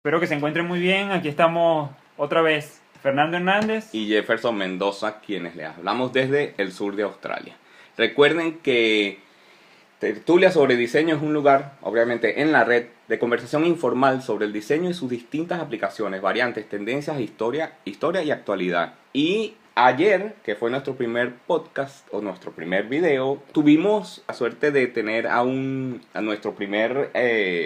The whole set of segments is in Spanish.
Espero que se encuentren muy bien. Aquí estamos otra vez, Fernando Hernández y Jefferson Mendoza, quienes les hablamos desde el sur de Australia. Recuerden que Tertulia sobre Diseño es un lugar, obviamente en la red, de conversación informal sobre el diseño y sus distintas aplicaciones, variantes, tendencias, historia y actualidad. Y ayer, que fue nuestro primer podcast o nuestro primer video, tuvimos la suerte de tener a nuestro primer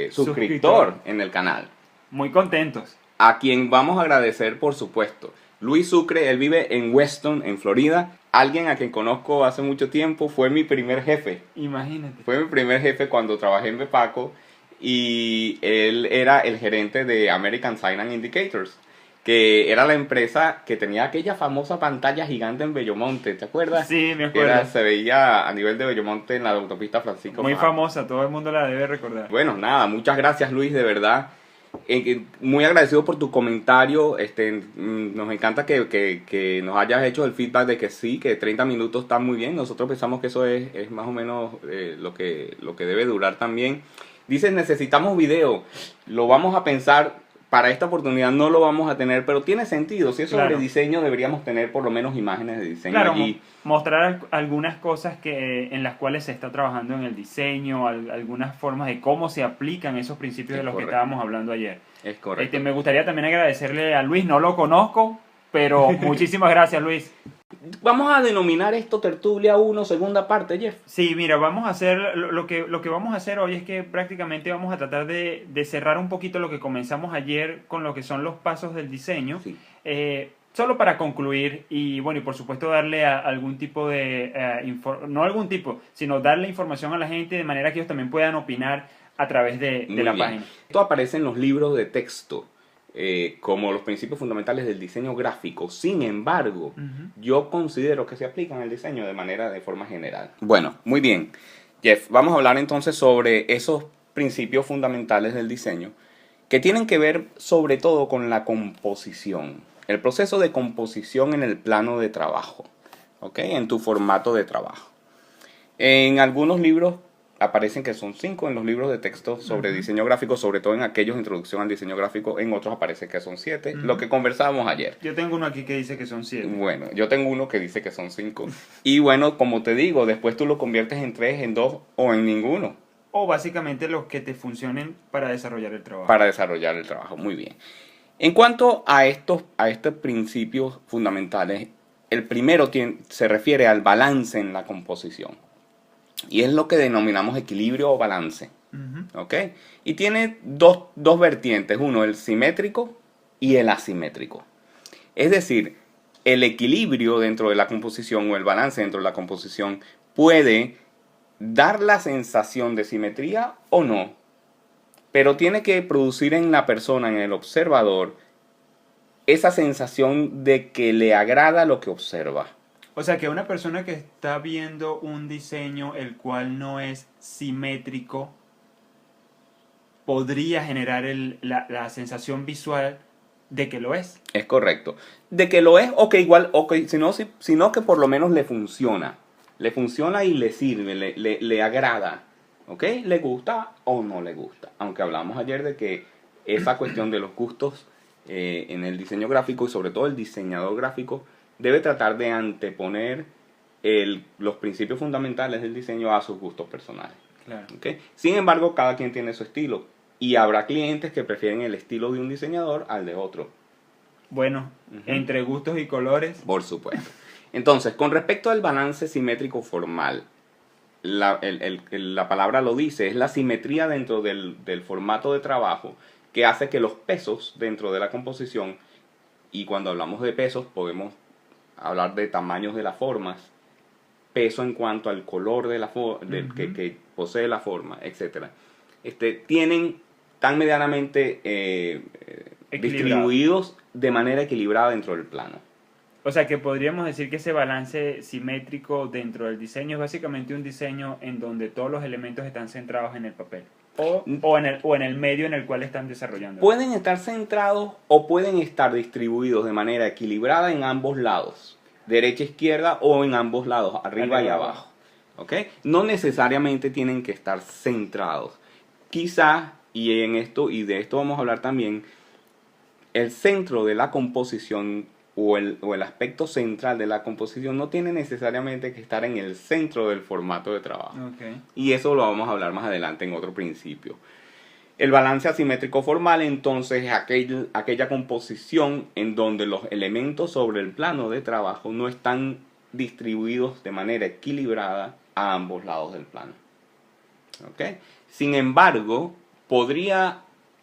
suscriptor en el canal. Muy contentos. A quien vamos a agradecer, por supuesto. Luis Sucre, él vive en Weston, en Florida. Alguien a quien conozco hace mucho tiempo, fue mi primer jefe. Imagínate. Fue mi primer jefe cuando trabajé en Bepaco y él era el gerente de American Sign and Indicators, que era la empresa que tenía aquella famosa pantalla gigante en Bellomonte, ¿te acuerdas? Sí, me acuerdo. Se veía a nivel de Bellomonte en la autopista Francisco. Muy famosa, todo el mundo la debe recordar. Bueno, nada, muchas gracias Luis, de verdad. Muy agradecido por tu comentario. Nos encanta que nos hayas hecho el feedback de que sí, que 30 minutos está muy bien. Nosotros pensamos que eso es más o menos lo que debe durar también. Dices, necesitamos video. Lo vamos a pensar. Para esta oportunidad no lo vamos a tener, pero tiene sentido. Si es sobre diseño, deberíamos tener por lo menos imágenes de diseño allí. Mostrar algunas cosas en las cuales se está trabajando en el diseño, algunas formas de cómo se aplican esos principios de los que estábamos hablando ayer. Es correcto. Me gustaría también agradecerle a Luis, no lo conozco, pero muchísimas gracias, Luis. Vamos a denominar esto Tertulia 1, segunda parte, Jeff. Sí, mira, vamos a hacer lo que vamos a hacer hoy es que prácticamente vamos a tratar de cerrar un poquito lo que comenzamos ayer con lo que son los pasos del diseño. Sí. Solo para concluir y bueno, y por supuesto darle algún tipo de, no algún tipo, sino darle información a la gente de manera que ellos también puedan opinar a través de la página. Esto aparece en los libros de texto. Como los principios fundamentales del diseño gráfico. Sin embargo, yo considero que se aplican al diseño de forma general. Bueno, muy bien. Jeff, vamos a hablar entonces sobre esos principios fundamentales del diseño que tienen que ver sobre todo con la composición. El proceso de composición en el plano de trabajo. ¿Ok? En tu formato de trabajo. En algunos libros aparecen que son 5 en los libros de texto sobre diseño gráfico, sobre todo en aquellos de introducción al diseño gráfico. En otros aparece que son 7, lo que conversábamos ayer. Yo tengo uno aquí que dice que son 7. Bueno, yo tengo uno que dice que son 5. Y bueno, como te digo, después tú lo conviertes en 3, en 2 o en ninguno. O básicamente los que te funcionen para desarrollar el trabajo. Para desarrollar el trabajo, muy bien. En cuanto a estos principios fundamentales, el primero se refiere al balance en la composición. Y es lo que denominamos equilibrio o balance. ¿Ok? Y tiene dos vertientes. Uno, el simétrico y el asimétrico. Es decir, el equilibrio dentro de la composición o el balance dentro de la composición puede dar la sensación de simetría o no. Pero tiene que producir en la persona, en el observador, esa sensación de que le agrada lo que observa. O sea que una persona que está viendo un diseño el cual no es simétrico podría generar la sensación visual de que lo es. Es correcto. De que lo es o que igual, sino que por lo menos le funciona. Le funciona y le sirve, le agrada. ¿Ok? ¿Le gusta o no le gusta? Aunque hablamos ayer de que esa cuestión de los gustos en el diseño gráfico y sobre todo el diseñador gráfico debe tratar de anteponer los principios fundamentales del diseño a sus gustos personales. Claro. ¿Okay? Sin embargo, cada quien tiene su estilo. Y habrá clientes que prefieren el estilo de un diseñador al de otro. Bueno, entre gustos y colores. Por supuesto. Entonces, con respecto al balance simétrico formal, la palabra lo dice, es la simetría dentro del formato de trabajo que hace que los pesos dentro de la composición, y cuando hablamos de pesos podemos hablar de tamaños de las formas, peso en cuanto al color de que posee la forma, etc. Están medianamente distribuidos de manera equilibrada dentro del plano. O sea que podríamos decir que ese balance simétrico dentro del diseño es básicamente un diseño en donde todos los elementos están centrados en el papel. O en el medio en el cual están desarrollando. Pueden estar centrados o pueden estar distribuidos de manera equilibrada en ambos lados. Derecha, izquierda o en ambos lados, arriba y abajo. ¿Ok? No necesariamente tienen que estar centrados. Quizás, y de esto vamos a hablar también, el centro de la composición o el aspecto central de la composición no tiene necesariamente que estar en el centro del formato de trabajo. Okay. Y eso lo vamos a hablar más adelante en otro principio. El balance asimétrico formal, entonces, es aquella composición en donde los elementos sobre el plano de trabajo no están distribuidos de manera equilibrada a ambos lados del plano. ¿Okay? Sin embargo, podría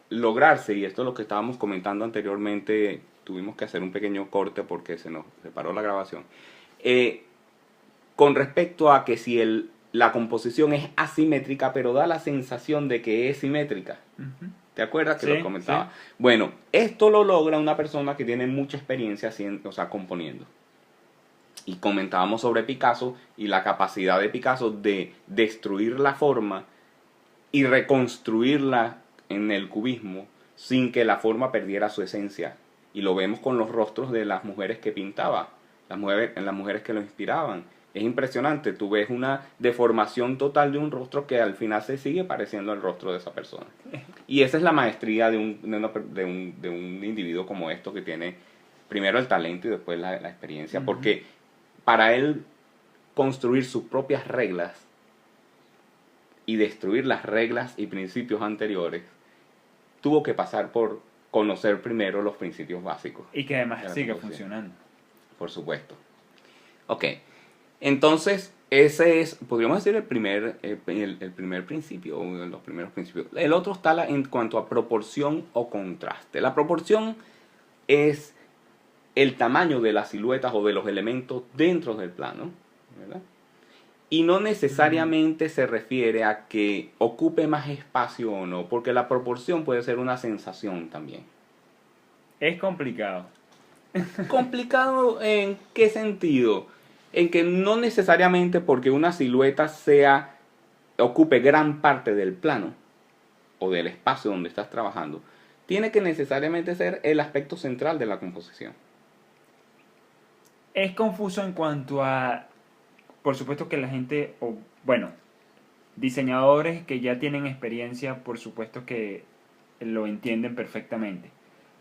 lograrse, y esto es lo que estábamos comentando anteriormente, tuvimos que hacer un pequeño corte porque se nos separó la grabación, con respecto a que si la composición es asimétrica, pero da la sensación de que es simétrica. Uh-huh. ¿Te acuerdas que Sí, lo comentaba? sí. Bueno, esto lo logra una persona que tiene mucha experiencia componiendo. Y comentábamos sobre Picasso y la capacidad de Picasso de destruir la forma y reconstruirla en el cubismo sin que la forma perdiera su esencia. Y lo vemos con los rostros de las mujeres que pintaba, las mujeres que lo inspiraban. Es impresionante, tú ves una deformación total de un rostro que al final se sigue pareciendo al rostro de esa persona. Y esa es la maestría de un individuo como esto, que tiene primero el talento y después la experiencia. Uh-huh. Porque para él construir sus propias reglas y destruir las reglas y principios anteriores, tuvo que pasar por conocer primero los principios básicos. Y que además sigue funcionando. Por supuesto. Ok. Entonces, ese es, podríamos decir, el primer principio, uno de los primeros principios. El otro está en cuanto a proporción o contraste. La proporción es el tamaño de las siluetas o de los elementos dentro del plano, ¿verdad? Y no necesariamente se refiere a que ocupe más espacio o no, porque la proporción puede ser una sensación también. Es complicado. ¿Complicado en qué sentido? En que no necesariamente porque una silueta ocupe gran parte del plano o del espacio donde estás trabajando, tiene que necesariamente ser el aspecto central de la composición. Es confuso en cuanto a, por supuesto que la gente, diseñadores que ya tienen experiencia, por supuesto que lo entienden perfectamente.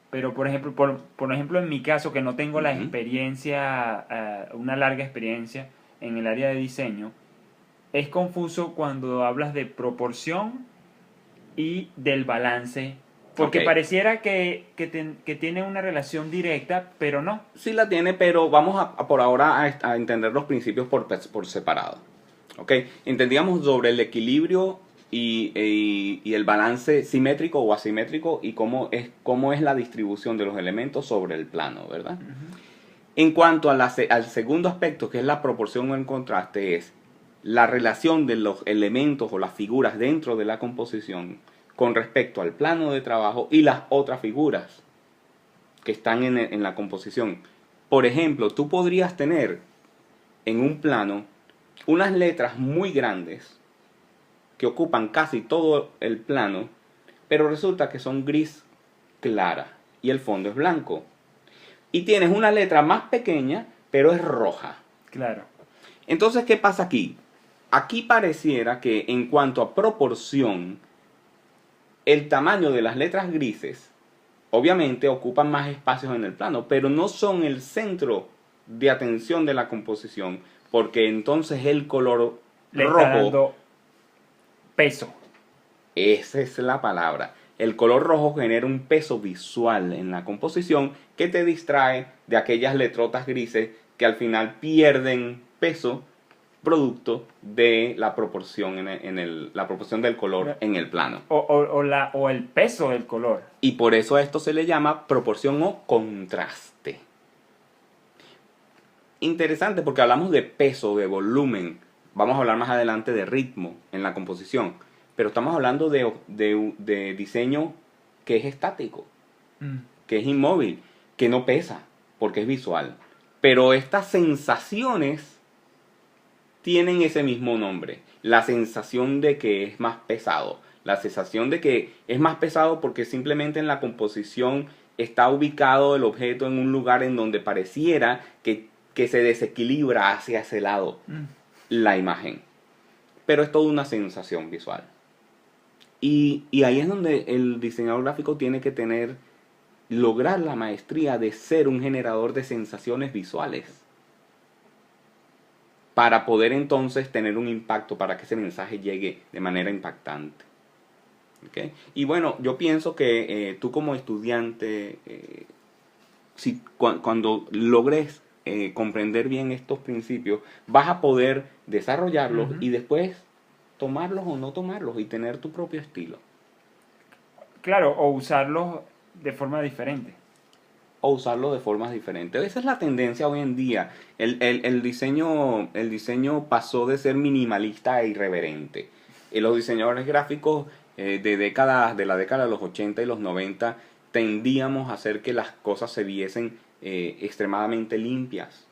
Pero por ejemplo en mi caso, que no tengo la experiencia, una larga experiencia en el área de diseño, es confuso cuando hablas de proporción y del balance, porque pareciera que tiene una relación directa, pero no. Sí la tiene, pero vamos por ahora a entender los principios por separado. ¿Okay? Entendíamos sobre el equilibrio y el balance simétrico o asimétrico y cómo es la distribución de los elementos sobre el plano, ¿verdad? Uh-huh. En cuanto al segundo aspecto, que es la proporción o el contraste, es la relación de los elementos o las figuras dentro de la composición con respecto al plano de trabajo y las otras figuras que están en la composición. Por ejemplo, tú podrías tener en un plano unas letras muy grandes que ocupan casi todo el plano, pero resulta que son gris clara y el fondo es blanco. Y tienes una letra más pequeña, pero es roja. Claro. Entonces, ¿qué pasa aquí? Aquí pareciera que en cuanto a proporción, el tamaño de las letras grises obviamente ocupan más espacios en el plano, pero no son el centro de atención de la composición, porque entonces el color rojo está dando peso. Esa es la palabra. El color rojo genera un peso visual en la composición que te distrae de aquellas letrotas grises que al final pierden peso producto de la proporción la proporción del color en el plano. O el peso del color. Y por eso a esto se le llama proporción o contraste. Interesante porque hablamos de peso, de volumen. Vamos a hablar más adelante de ritmo en la composición. Pero estamos hablando de diseño que es estático, que es inmóvil, que no pesa, porque es visual. Pero estas sensaciones tienen ese mismo nombre. La sensación de que es más pesado. La sensación de que es más pesado porque simplemente en la composición está ubicado el objeto en un lugar en donde pareciera que se desequilibra hacia ese lado la imagen. Pero es toda una sensación visual. Y ahí es donde el diseñador gráfico tiene que tener lograr la maestría de ser un generador de sensaciones visuales para poder entonces tener un impacto, para que ese mensaje llegue de manera impactante. ¿Okay? Y bueno, yo pienso que tú como estudiante, cuando logres comprender bien estos principios, vas a poder desarrollarlos y después tomarlos o no tomarlos y tener tu propio estilo. Claro, o usarlos de forma diferente. O usarlo de formas diferentes. Esa es la tendencia hoy en día. El diseño pasó de ser minimalista e irreverente. Los diseñadores gráficos de la década de los 80 y los 90 tendíamos a hacer que las cosas se viesen extremadamente limpias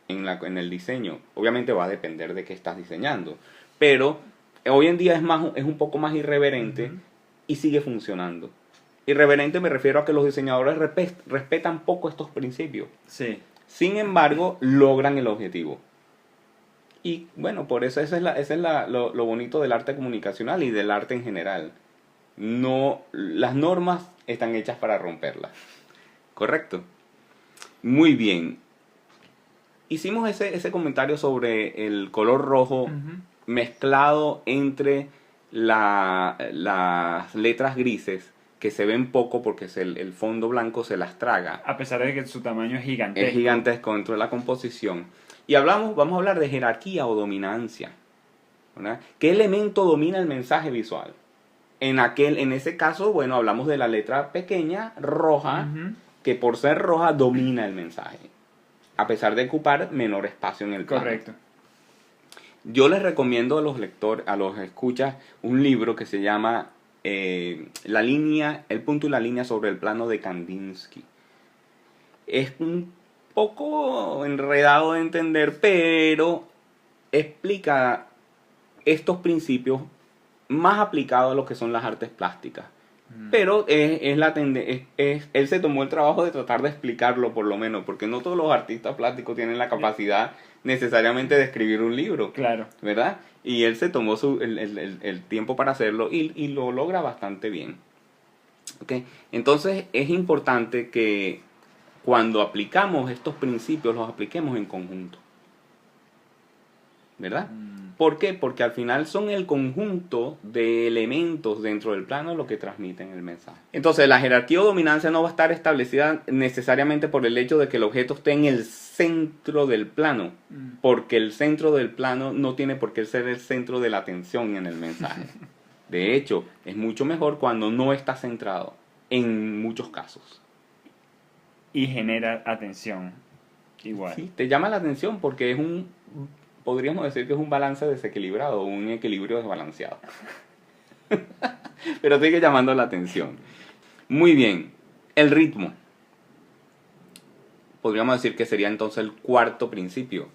en el diseño. Obviamente va a depender de qué estás diseñando. Pero hoy en día es un poco más irreverente y sigue funcionando. Irreverente me refiero a que los diseñadores respetan poco estos principios. Sí. Sin embargo, logran el objetivo. Y bueno, por eso ese es lo bonito del arte comunicacional y del arte en general. No, las normas están hechas para romperlas. ¿Correcto? Muy bien. Hicimos ese comentario sobre el color rojo mezclado entre las letras grises, que se ven poco porque el fondo blanco se las traga. A pesar de que su tamaño es gigantesco. Es gigantesco dentro de la composición. Y vamos a hablar de jerarquía o dominancia, ¿verdad? ¿Qué elemento domina el mensaje visual? En ese caso, bueno, hablamos de la letra pequeña, roja, que por ser roja domina el mensaje, a pesar de ocupar menor espacio en el plano. Correcto. Yo les recomiendo a los lectores, a los escuchas, un libro que se llama El punto y la línea sobre el plano de Kandinsky. Es un poco enredado de entender, pero explica estos principios más aplicados a lo que son las artes plásticas. Pero él se tomó el trabajo de tratar de explicarlo, por lo menos, porque no todos los artistas plásticos tienen la capacidad necesariamente de escribir un libro. Claro. ¿Verdad? Y él se tomó el tiempo para hacerlo y lo logra bastante bien. ¿Okay? Entonces es importante que cuando aplicamos estos principios los apliquemos en conjunto. ¿Verdad? ¿Por qué? Porque al final son el conjunto de elementos dentro del plano lo que transmiten el mensaje. Entonces la jerarquía o dominancia no va a estar establecida necesariamente por el hecho de que el objeto esté en el centro del plano, porque el centro del plano no tiene por qué ser el centro de la atención en el mensaje. De hecho, es mucho mejor cuando no está centrado, en muchos casos. Y genera atención igual. Sí, te llama la atención porque podríamos decir que es un balance desequilibrado, un equilibrio desbalanceado. Pero sigue llamando la atención. Muy bien, el ritmo. Podríamos decir que sería entonces el cuarto principio.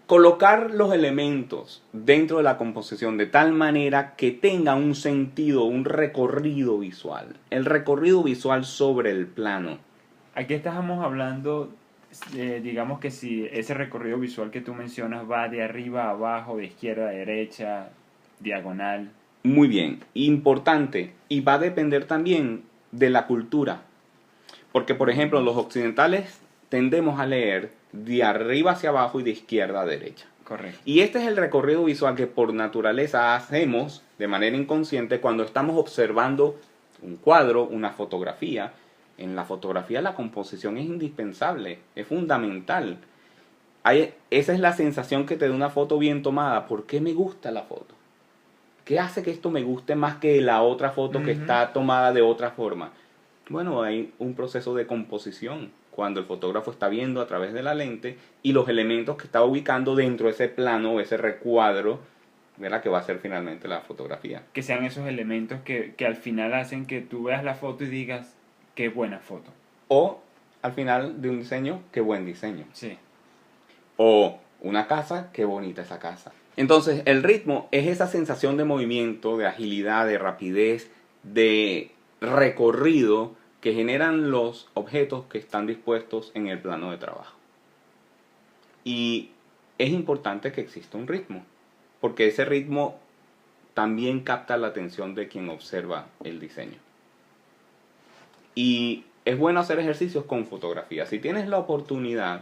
Colocar los elementos dentro de la composición de tal manera que tenga un sentido, un recorrido visual. El recorrido visual sobre el plano. Aquí estábamos hablando, digamos que si ese recorrido visual que tú mencionas va de arriba a abajo, de izquierda a derecha, diagonal. Muy bien, importante. Y va a depender también de la cultura. Porque, por ejemplo, los occidentales tendemos a leer de arriba hacia abajo y de izquierda a derecha. Correcto. Y este es el recorrido visual que por naturaleza hacemos de manera inconsciente cuando estamos observando un cuadro, una fotografía. En la fotografía la composición es indispensable, es fundamental. Esa es la sensación que te da una foto bien tomada. ¿Por qué me gusta la foto? ¿Qué hace que esto me guste más que la otra foto que está tomada de otra forma? Bueno, hay un proceso de composición cuando el fotógrafo está viendo a través de la lente y los elementos que está ubicando dentro de ese plano, ese recuadro, ¿verdad? Que va a ser finalmente la fotografía. Que sean esos elementos que al final hacen que tú veas la foto y digas, qué buena foto. O al final de un diseño, qué buen diseño. Sí. O una casa, qué bonita esa casa. Entonces, el ritmo es esa sensación de movimiento, de agilidad, de rapidez, de recorrido que generan los objetos que están dispuestos en el plano de trabajo. Y es importante que exista un ritmo, porque ese ritmo también capta la atención de quien observa el diseño. Y es bueno hacer ejercicios con fotografía. Si tienes la oportunidad,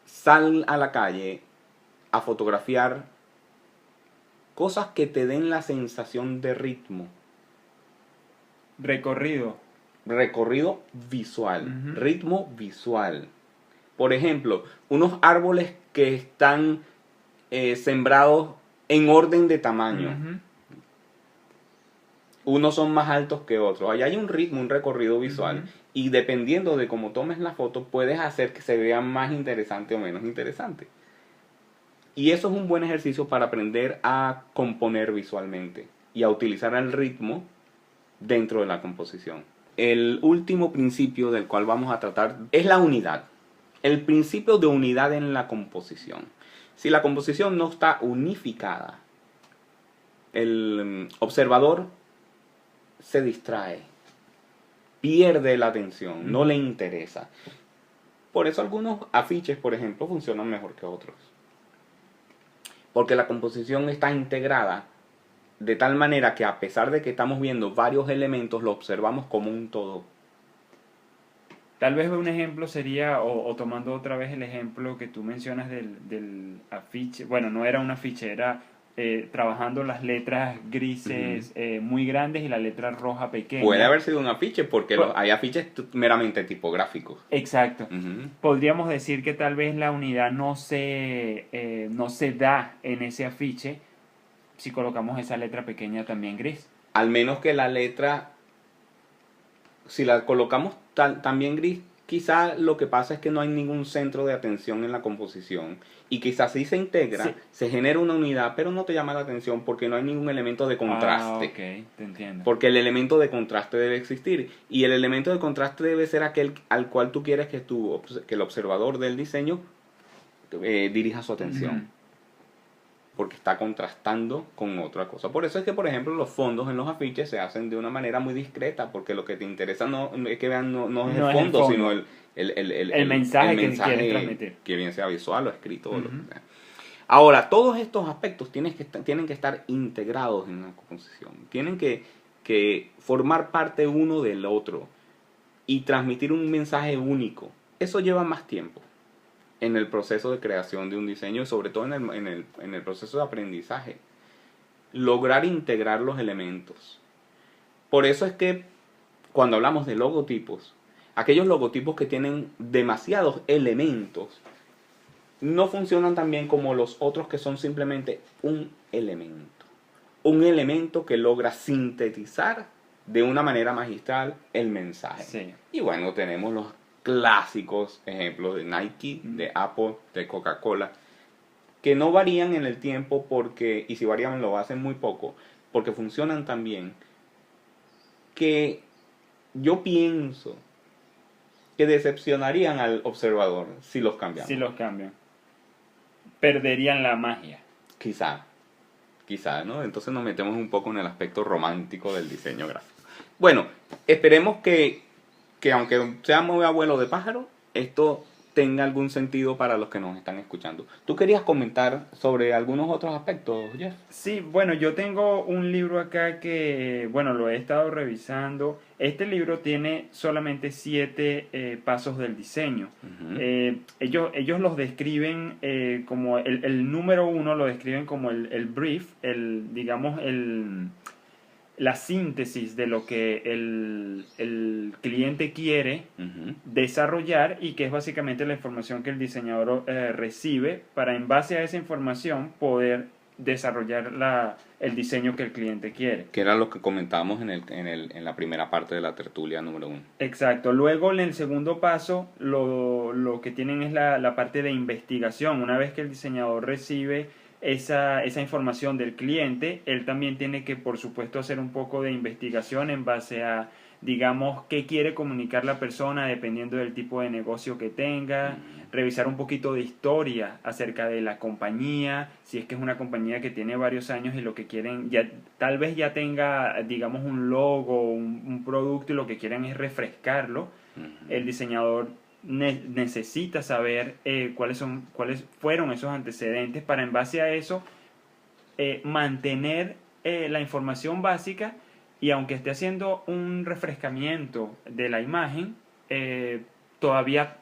sal a la calle a fotografiar cosas que te den la sensación de ritmo. Recorrido Visual, Ujú. ritmo visual. Por ejemplo, unos árboles que están sembrados en orden de tamaño. Ujú. Unos son más altos que otros. Allá hay un ritmo, un recorrido visual. Ujú. Y dependiendo de cómo tomes la foto, puedes hacer que se vea más interesante o menos interesante. Y eso es un buen ejercicio para aprender a componer visualmente y a utilizar el ritmo dentro de la composición. El último principio del cual vamos a tratar es la unidad. El principio de unidad en la composición. Si la composición no está unificada, el observador se distrae, pierde la atención, no le interesa. Por eso algunos afiches, por ejemplo, funcionan mejor que otros. Porque la composición está integrada de tal manera que a pesar de que estamos viendo varios elementos, lo observamos como un todo. Tal vez un ejemplo sería, o tomando otra vez el ejemplo que tú mencionas del afiche, bueno, no era un afiche, era trabajando las letras grises muy grandes y la letra roja pequeña. Puede haber sido un afiche porque hay afiches meramente tipográficos. Exacto. Uh-huh. Podríamos decir que tal vez la unidad no se da en ese afiche si colocamos esa letra pequeña también gris. Al menos que la letra, si la colocamos también gris, quizá lo que pasa es que no hay ningún centro de atención en la composición. Y quizás sí se integra, Sí. se genera una unidad, pero no te llama la atención porque no hay ningún elemento de contraste. Ok, te entiendo. Porque el elemento de contraste debe existir. Y el elemento de contraste debe ser aquel al cual tú quieres que el observador del diseño dirija su atención. Ujú. Porque está contrastando con otra cosa. Por eso es que, por ejemplo, los fondos en los afiches se hacen de una manera muy discreta, porque lo que te interesa no es que vean, no es el fondo, sino el mensaje que quieres transmitir. que bien sea visual o escrito. O lo que Ujú. sea. Ahora, todos estos aspectos tienen que estar integrados en la composición. Tienen que formar parte uno del otro y transmitir un mensaje único. Eso lleva más tiempo en el proceso de creación de un diseño y sobre todo en el proceso de aprendizaje. Lograr integrar los elementos. Por eso es que cuando hablamos de logotipos, aquellos logotipos que tienen demasiados elementos no funcionan tan bien como los otros que son simplemente un elemento. Un elemento que logra sintetizar de una manera magistral el mensaje. Sí. Y bueno, tenemos los clásicos ejemplos de Nike, de Apple, de Coca-Cola, que no varían en el tiempo porque, y si varían lo hacen muy poco, porque funcionan tan bien, que yo pienso que decepcionarían al observador si los cambiamos. Si los cambian. Perderían la magia. Quizá, ¿no? Entonces nos metemos un poco en el aspecto romántico del diseño gráfico. Bueno, esperemos que aunque sea muy abuelo de pájaro, esto tenga algún sentido para los que nos están escuchando. ¿Tú querías comentar sobre algunos otros aspectos, Jeff? Sí, bueno, yo tengo un libro acá que, bueno, lo he estado revisando. Este libro tiene solamente 7 pasos del diseño. Uh-huh. Ellos los describen como, el número 1 lo describen como el brief, digamos, la síntesis de lo que el cliente quiere desarrollar y que es básicamente la información que el diseñador recibe para en base a esa información poder desarrollar el diseño que el cliente quiere. Que era lo que comentábamos en la primera parte de la tertulia número 1. Exacto. Luego en el segundo paso lo que tienen es la parte de investigación. Una vez que el diseñador recibe esa información del cliente, él también tiene que, por supuesto, hacer un poco de investigación en base a, digamos, qué quiere comunicar la persona dependiendo del tipo de negocio que tenga, revisar un poquito de historia acerca de la compañía, si es que es una compañía que tiene varios años y lo que quieren, tal vez ya tenga, digamos, un logo, un producto y lo que quieren es refrescarlo. El diseñador necesita saber cuáles fueron esos antecedentes para en base a eso mantener la información básica y aunque esté haciendo un refrescamiento de la imagen, todavía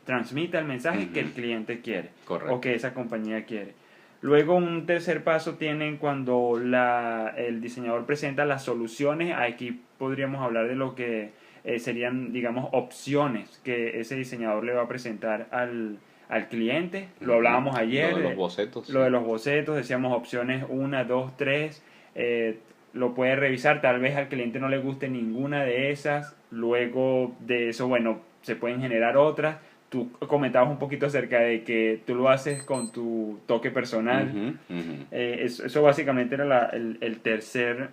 transmite el mensaje que el cliente quiere. Correcto. O que esa compañía quiere. Luego un tercer paso tienen cuando el diseñador presenta las soluciones. Aquí podríamos hablar de lo que serían, digamos, opciones que ese diseñador le va a presentar al cliente. Lo hablábamos ayer. Lo de los bocetos. Lo de los bocetos, decíamos opciones 1, 2, 3. Lo puede revisar, tal vez al cliente no le guste ninguna de esas. Luego de eso, bueno, se pueden generar otras. Tú comentabas un poquito acerca de que tú lo haces con tu toque personal. Eso básicamente era el tercer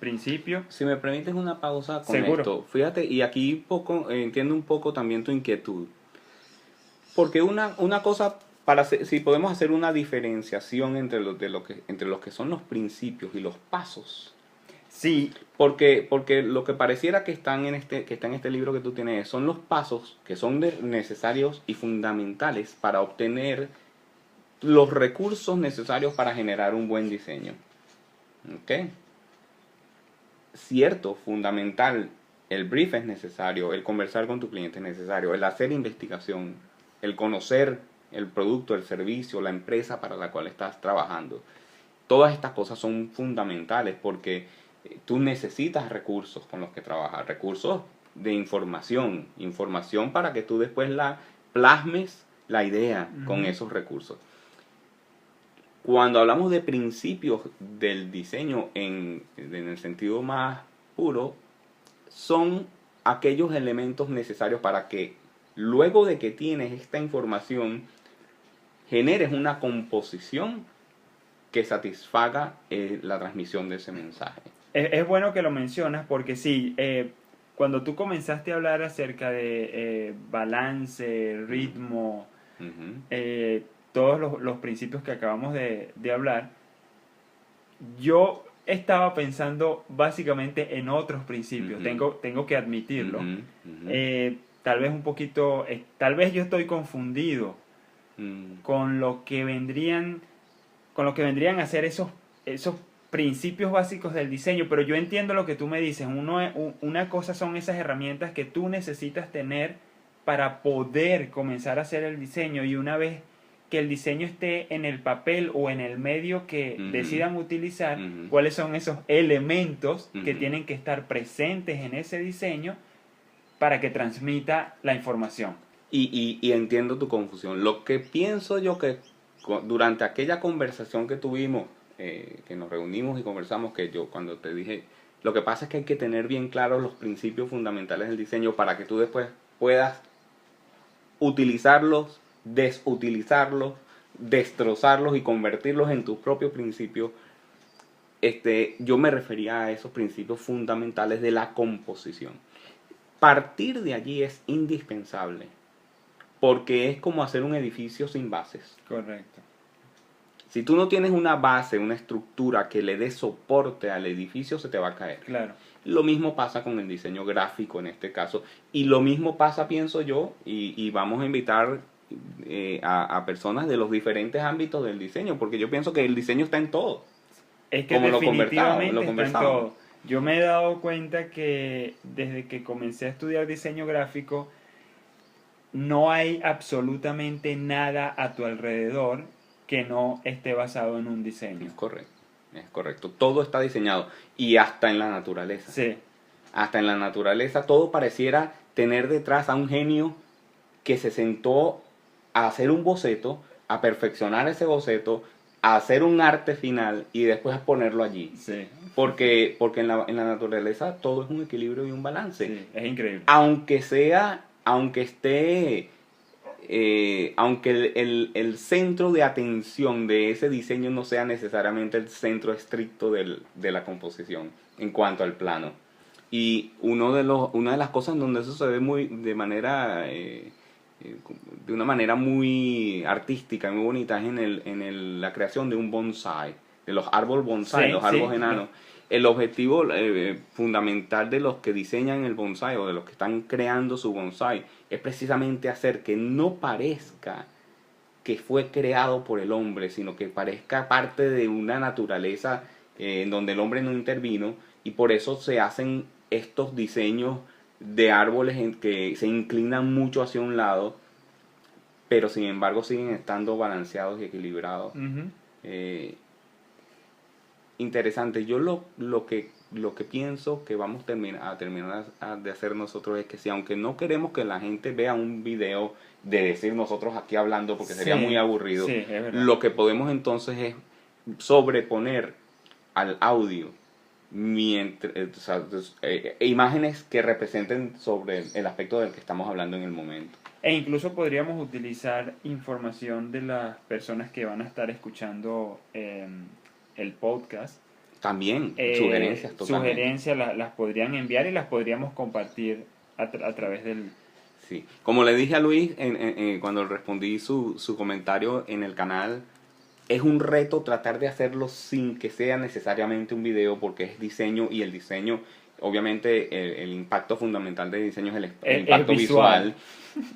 principio. Si me permites una pausa con Seguro. esto. Fíjate, y aquí entiendo un poco también tu inquietud. Porque una cosa, si podemos hacer una diferenciación entre los que son los principios y los pasos. Sí. Porque lo que pareciera que está en este libro que tú tienes son los pasos que son necesarios y fundamentales para obtener los recursos necesarios para generar un buen diseño. ¿Ok? Cierto, fundamental, el brief es necesario, el conversar con tu cliente es necesario, el hacer investigación, el conocer el producto, el servicio, la empresa para la cual estás trabajando. Todas estas cosas son fundamentales porque tú necesitas recursos con los que trabajar, recursos de información para que tú después plasmes la idea con esos recursos. Cuando hablamos de principios del diseño en el sentido más puro, son aquellos elementos necesarios para que luego de que tienes esta información, generes una composición que satisfaga la transmisión de ese mensaje. Es bueno que lo mencionas porque sí, cuando tú comenzaste a hablar acerca de balance, ritmo, todos los principios que acabamos de hablar, yo estaba pensando básicamente en otros principios, tengo que admitirlo. Tal vez un poquito, tal vez yo estoy confundido con lo que vendrían a ser esos principios básicos del diseño, pero yo entiendo lo que tú me dices. Una cosa son esas herramientas que tú necesitas tener para poder comenzar a hacer el diseño, y una vez que el diseño esté en el papel o en el medio que decidan utilizar, cuáles son esos elementos que tienen que estar presentes en ese diseño para que transmita la información. Y entiendo tu confusión. Lo que pienso yo que durante aquella conversación que tuvimos, que nos reunimos y conversamos, que yo cuando te dije, lo que pasa es que hay que tener bien claros los principios fundamentales del diseño para que tú después puedas utilizarlos, desutilizarlos, destrozarlos y convertirlos en tus propios principios. Yo me refería a esos principios fundamentales de la composición. Partir de allí es indispensable, porque es como hacer un edificio sin bases. Correcto. Si tú no tienes una base, una estructura que le dé soporte al edificio, se te va a caer. Claro. Lo mismo pasa con el diseño gráfico en este caso. Y lo mismo pasa, pienso yo, y vamos a invitar a personas de los diferentes ámbitos del diseño, porque yo pienso que el diseño está en todo. Es que como definitivamente lo está en todo. Yo me he dado cuenta que desde que comencé a estudiar diseño gráfico, no hay absolutamente nada a tu alrededor que no esté basado en un diseño. Es correcto. Todo está diseñado. Y hasta en la naturaleza. Sí. Hasta en la naturaleza todo pareciera tener detrás a un genio que se sentó a hacer un boceto, a perfeccionar ese boceto, a hacer un arte final y después a ponerlo allí. Sí. Porque en la naturaleza todo es un equilibrio y un balance. Sí, es increíble. Aunque el centro de atención de ese diseño no sea necesariamente el centro estricto de la composición en cuanto al plano. Y una de las cosas donde eso se ve de una manera muy artística, muy bonita, es en la creación de un bonsai, de los árboles bonsai, los árboles enanos. El objetivo fundamental de los que diseñan el bonsai o de los que están creando su bonsai es precisamente hacer que no parezca que fue creado por el hombre, sino que parezca parte de una naturaleza en donde el hombre no intervino, y por eso se hacen estos diseños de árboles en que se inclinan mucho hacia un lado, pero sin embargo siguen estando balanceados y equilibrados. Ujú. Interesante. Yo lo que pienso que vamos a terminar de hacer nosotros es que si aunque no queremos que la gente vea un video de decir nosotros aquí hablando porque sería Sí, muy aburrido, sí, es verdad. lo que podemos entonces es sobreponer al audio imágenes que representen sobre el aspecto del que estamos hablando en el momento. E incluso podríamos utilizar información de las personas que van a estar escuchando el podcast. También, sugerencias totalmente. Sugerencias las podrían enviar y las podríamos compartir a través del... Sí. Como le dije a Luis cuando respondí su comentario en el canal, es un reto tratar de hacerlo sin que sea necesariamente un video porque es diseño y el diseño, obviamente el impacto fundamental del diseño es el impacto visual.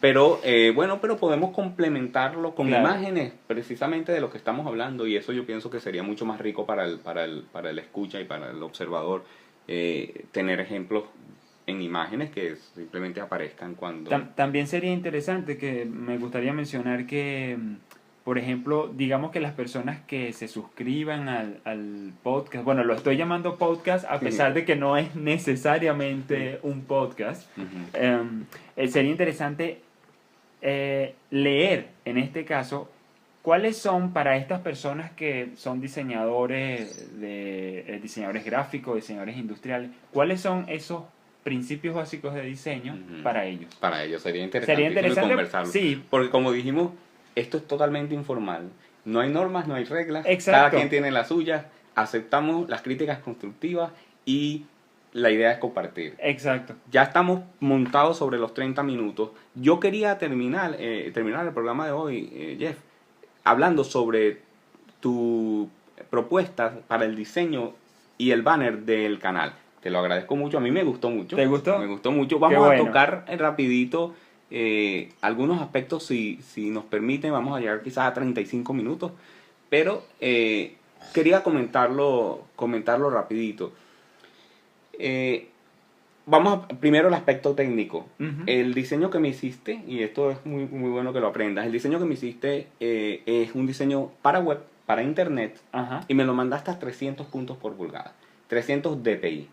Pero pero podemos complementarlo con imágenes precisamente de lo que estamos hablando y eso yo pienso que sería mucho más rico para el escucha y para el observador tener ejemplos en imágenes que simplemente aparezcan cuando... También sería interesante que me gustaría mencionar que, por ejemplo, digamos que las personas que se suscriban al podcast, bueno, lo estoy llamando podcast a pesar de que no es necesariamente un podcast, sería interesante leer, en este caso, cuáles son para estas personas que son diseñadores, diseñadores gráficos, diseñadores industriales, cuáles son esos principios básicos de diseño para ellos. Para ellos sería interesante conversarlo. Sí. Porque como dijimos, esto es totalmente informal. No hay normas, no hay reglas. Exacto. Cada quien tiene las suyas. Aceptamos las críticas constructivas y la idea es compartir. Exacto. Ya estamos montados sobre los 30 minutos. Yo quería terminar el programa de hoy, Jeff, hablando sobre tu propuesta para el diseño y el banner del canal. Te lo agradezco mucho, a mí me gustó mucho. ¿Te gustó? Me gustó mucho. Vamos a tocar rapidito algunos aspectos, si nos permiten, vamos a llegar quizás a 35 minutos, pero quería comentarlo rapidito. Vamos primero al aspecto técnico. El diseño que me hiciste, y esto es muy, muy bueno que lo aprendas, el diseño que me hiciste es un diseño para web, para internet, y me lo mandaste a 300 puntos por pulgada, 300 dpi.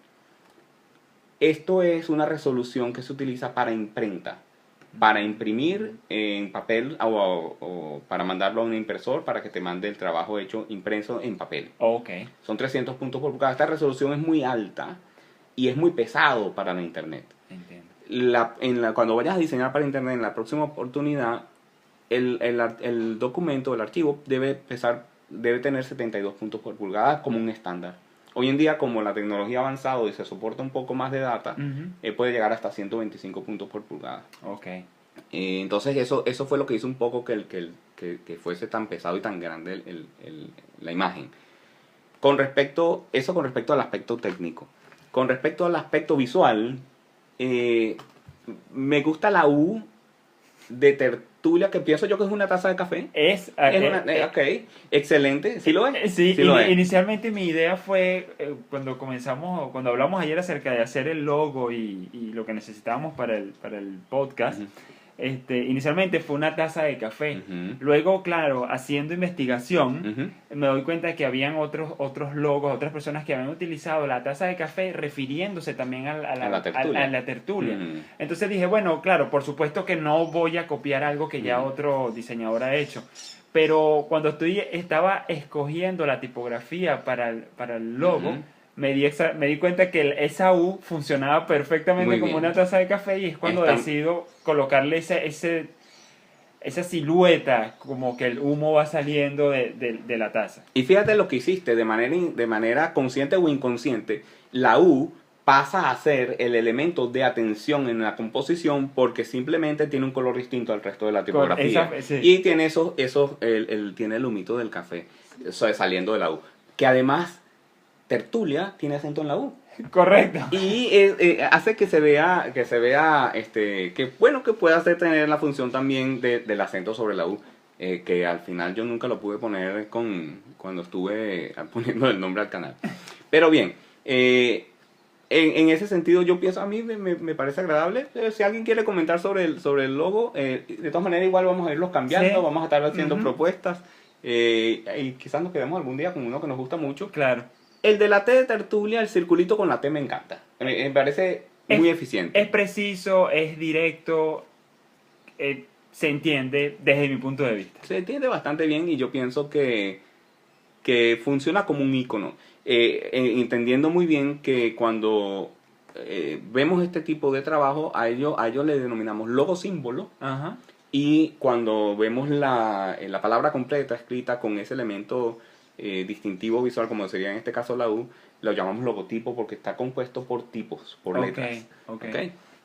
Esto es una resolución que se utiliza para imprenta, para imprimir en papel o para mandarlo a un impresor para que te mande el trabajo hecho impreso en papel. Okay. Son 300 puntos por pulgada. Esta resolución es muy alta y es muy pesado para la internet. Entiendo. Cuando vayas a diseñar para internet en la próxima oportunidad, el documento, el archivo debe tener 72 puntos por pulgada como un estándar. Hoy en día, como la tecnología ha avanzado y se soporta un poco más de data, puede llegar hasta 125 puntos por pulgada. Okay. Entonces eso fue lo que hizo un poco que fuese tan pesado y tan grande la imagen. Con respecto al aspecto técnico. Con respecto al aspecto visual, me gusta la U de tertulia, que pienso yo que es una taza de café. Ok, excelente. ¿Sí lo es? Sí, lo es. Inicialmente mi idea fue, cuando hablamos ayer acerca de hacer el logo y lo que necesitábamos para el podcast, inicialmente fue una taza de café. Luego, claro, haciendo investigación, me doy cuenta de que habían otros logos, otras personas que habían utilizado la taza de café refiriéndose también a la tertulia. Entonces dije, bueno, claro, por supuesto que no voy a copiar algo que ya otro diseñador ha hecho. Pero cuando estaba escogiendo la tipografía para el logo, me di cuenta que esa U funcionaba perfectamente como una taza de café y es cuando decido colocarle esa silueta, como que el humo va saliendo de la taza. Y fíjate lo que hiciste, de manera consciente o inconsciente, la U pasa a ser el elemento de atención en la composición porque simplemente tiene un color distinto al resto de la tipografía. Y tiene tiene el humito del café saliendo de la U. Que además, tertulia tiene acento en la U. Correcto. Y hace que se vea que pueda tener la función también del acento sobre la U. Que al final yo nunca lo pude poner cuando estuve poniendo el nombre al canal. Pero bien, en ese sentido yo pienso, a mí me parece agradable. Si alguien quiere comentar sobre el logo, de todas maneras igual vamos a irlos cambiando, Sí. vamos a estar haciendo Ujú. propuestas, y quizás nos quedemos algún día con uno que nos gusta mucho. Claro. El de la T de tertulia, el circulito con la T me encanta. Me parece muy eficiente. Es preciso, es directo, se entiende desde mi punto de vista. Se entiende bastante bien y yo pienso que funciona como un icono. Entendiendo muy bien que cuando vemos este tipo de trabajo, a ello le denominamos logo símbolo. Ajá. Y cuando vemos la palabra completa escrita con ese elemento distintivo visual, como sería en este caso la U, lo llamamos logotipo porque está compuesto por tipos, por letras. Ok. ¿Ok?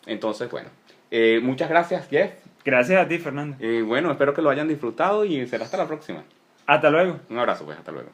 Entonces, bueno. Muchas gracias, Jeff. Gracias a ti, Fernando. Bueno, espero que lo hayan disfrutado y será hasta la próxima. Hasta luego. Un abrazo, pues, hasta luego.